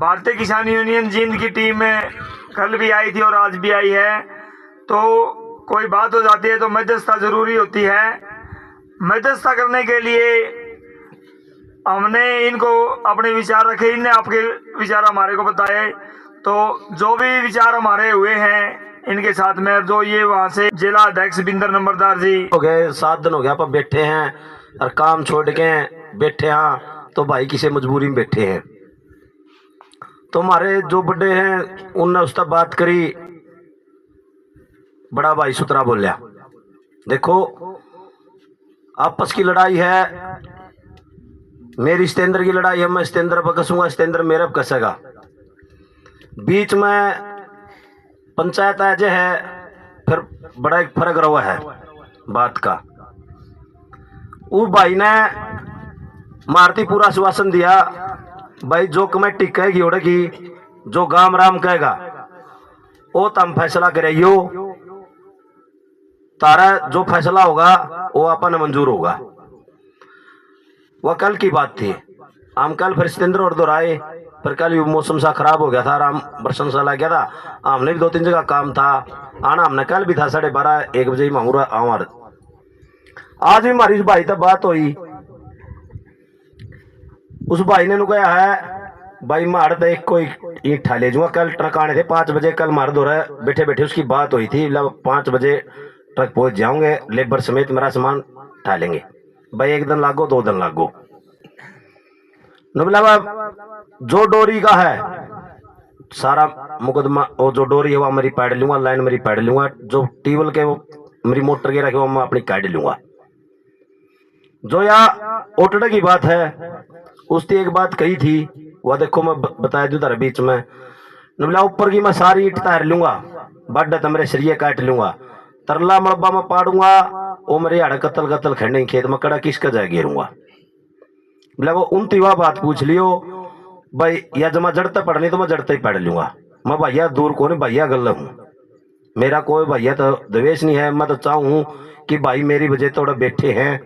भारतीय किसान यूनियन जींद की टीम में कल भी आई थी और आज भी आई है। तो कोई बात हो जाती है तो मध्यस्थता जरूरी होती है। मध्यस्थता करने के लिए हमने इनको अपने विचार रखे, इनने आपके विचार हमारे को बताए। तो जो भी विचार हमारे हुए हैं इनके साथ में, जो ये वहाँ से जिला अध्यक्ष बिंदर नंबरदार जी हो गए 7 दिन हो गया पर बैठे हैं और काम छोड़ के बैठे हैं। तो भाई किसी मजबूरी में बैठे हैं। तो हमारे जो बड़े हैं उनने उस तक बात करी। बड़ा भाई सुतरा बोलिया, देखो आपस की लड़ाई है, मेरी सतेंद्र की लड़ाई है, मैं सतेंद्र पर कसूंगा, सतेंद्र मेरे पर कसेगा। बीच में पंचायत आज है, फिर बड़ा एक फर्क रहा है बात का। वो भाई ने मारती पूरा आश्वासन दिया, भाई जो कमेटी कहेगी उड़ेगी, जो गाम राम कहेगा वो तम फैसला करेगियो, तारा जो फैसला होगा वो अपन मंजूर होगा। वह कल की बात थी। हम कल फिर सतेंद्र और दोहराए, पर कल मौसम सा खराब हो गया था, आराम बरसन सा लग गया था। हमने भी 2-3 जगह काम था आना, हमने कल भी था 12:30-1 बजे ही मांगूरा आवार। आज भी हमारी उस भाई तक बात हुई। उस भाई ने कहा है, भाई मार तो एक कोई ईंट ठा ले जाऊंगा। कल ट्रक आने थे 5 बजे, कल मार दो रहे बैठे बैठे उसकी बात हुई थी। 5 बजे ट्रक पहुंच जाओगे, लेबर समेत मेरा सामान ठा लेंगे। भाई 1 दिन लागो 2 दिन लागो। जो डोरी का है सारा मुकदमा, वो जो डोरी है वो मेरी पैड लूंगा, लाइन मेरी पैड लूंगा, जो टीवल के वो मेरी मोटर के रखे वो मैं अपनी काट लूंगा। जो यहाँ ओटड़े की बात है उसकी एक बात कही थी, वह देखो मैं बताया दूं तेरे बीच में। नबला ऊपर की मैं सारी ईट तार लूंगा, बड्डा तो मेरे सरिये काट लूंगा, तरला मलबा में पाड़ूंगा, वो मेरे हाड़ कतल कतल खेड़ने खेत में कड़ा किसका जाए गिरूंगा। बोला वो उनती वह बात पूछ लियो, भाई या जमा जड़ता पड़नी तो मैं जड़ता ही पढ़ लूंगा। मैं भैया दूर को नहीं, भैया गल हूँ, मेरा कोई भैया तो द्वेष नहीं है। मैं तो चाहूँ कि भाई मेरी वजह थोड़ा बैठे हैं,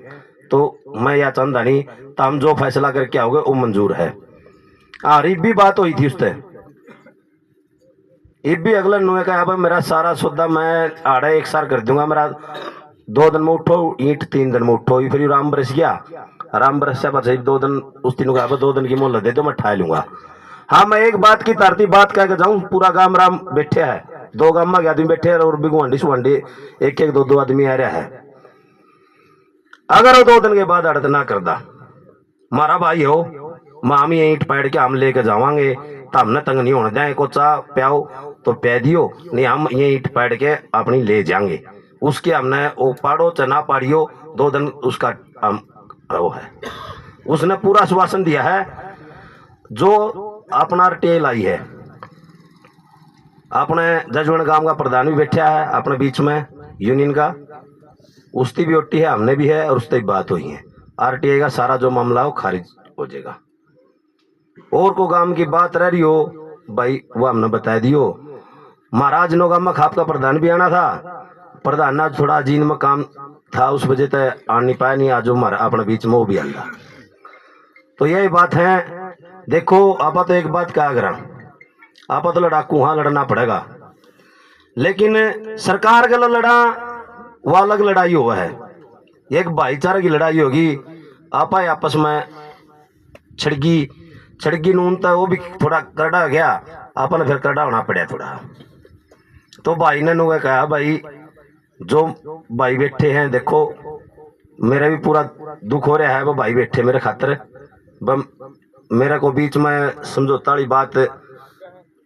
तो मैं या चाहता नहीं, तो हम जो फैसला करके आओगे वो मंजूर है। रिब भी बात हुई थी उससे, इब भी अगले नुए कहा भाई मेरा सारा सौदा मैं आड़ा एक सार कर दूंगा, मेरा 2 दिन में उठो ईंट, 3 दिन में उठो। फिर राम बरस गया, राम बरस से बस 2 दिन उस दिन कहा 2 दिन की मोहलत दे दो, मैं ठा लूंगा। हाँ मैं एक बात की तारती बात कह के जाऊं, पूरा गांव राम बैठे है, 2 गांव में आदमी बैठे हैं और भी गुआंढी सुआंढी 1-1 2-2 आदमी आ रहा है। अगर वो 2 दिन के बाद अड़त ना करदा, मारा भाई हो, माम ये ईंट पैड के हम लेके जावांगे, तो हमने तंग नहीं होने दें। को चाह प्याओ तो पै दियो, नहीं हम ये ईंट पैड के अपनी ले जाएंगे। उसके हमने वो पाड़ो चाहे ना पाड़ियो, 2 दिन उसका वो है। उसने पूरा आश्वासन दिया है। जो अपना टेल आई है, अपने जजवन गांव का प्रधान भी बैठा है अपने बीच में यूनियन का, उसकी भी ओटी है, हमने भी है, और उससे बात हुई है। RTI का सारा जो मामला हो खारिज हो जाएगा। और को गांव की बात रह रही हो भाई वो हमने बता दियो। महाराज नो गांव में खाप का प्रधान भी आना था, प्रधान ना थोड़ा जीन में काम था, उस वजह से आ नहीं पाया, नहीं आज हमारा अपने बीच में वो भी आंदा। तो यही बात है। देखो आप तो एक बात क्या करा, आप तो लड़ाकू हाँ लड़ना पड़ेगा, लेकिन सरकार के लड़ा वो अलग लड़ाई हुआ है, एक भाईचारे की लड़ाई होगी। आप आपस में छड़गी नून था, वो भी थोड़ा करड़ा गया, आपने फिर करड़ा होना पड़ा थोड़ा। तो भाई ने नुआ कहा भाई जो भाई बैठे हैं, देखो मेरा भी पूरा दुख हो रहा है, वो भाई बैठे मेरे खातर, मेरे को बीच में समझौता वाली बात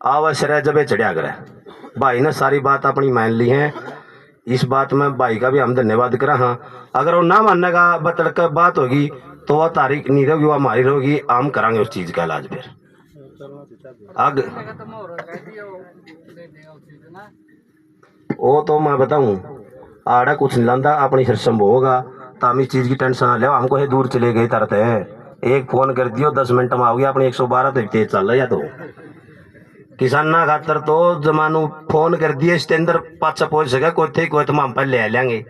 आवश्यक जब चढ़िया करे। भाई ने सारी बात अपनी मान ली है, इस बात में भाई का भी हम धन्यवाद करा। हाँ अगर वो ना मानने का बतड़क बात होगी तो वह तारीख नहीं रहेगी, वह हमारी रहेगी, हम करांगे उस चीज का इलाज। फिर आग वो तो मैं बताऊं आड़ा कुछ नहीं लांदा, अपनी सिस्टम होगा, तो हम इस चीज की टेंशन ना ले। हमको है दूर चले गए तरत है, एक फोन कर दियो 10 मिनट में आओगे, अपने 112 तो तेज चल रहा। तो किसाना खातर तो जमानू फोन कर दिए सतेंद्र पाछा पहुंच सके, कोई थे कोई तो हम पहले ले लेंगे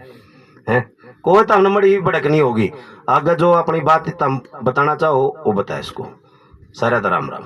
हैं, कोई तो हमने मड़ी भड़क नहीं होगी। अगर जो अपनी बात बताना चाहो वो बताए इसको। सारा राम राम।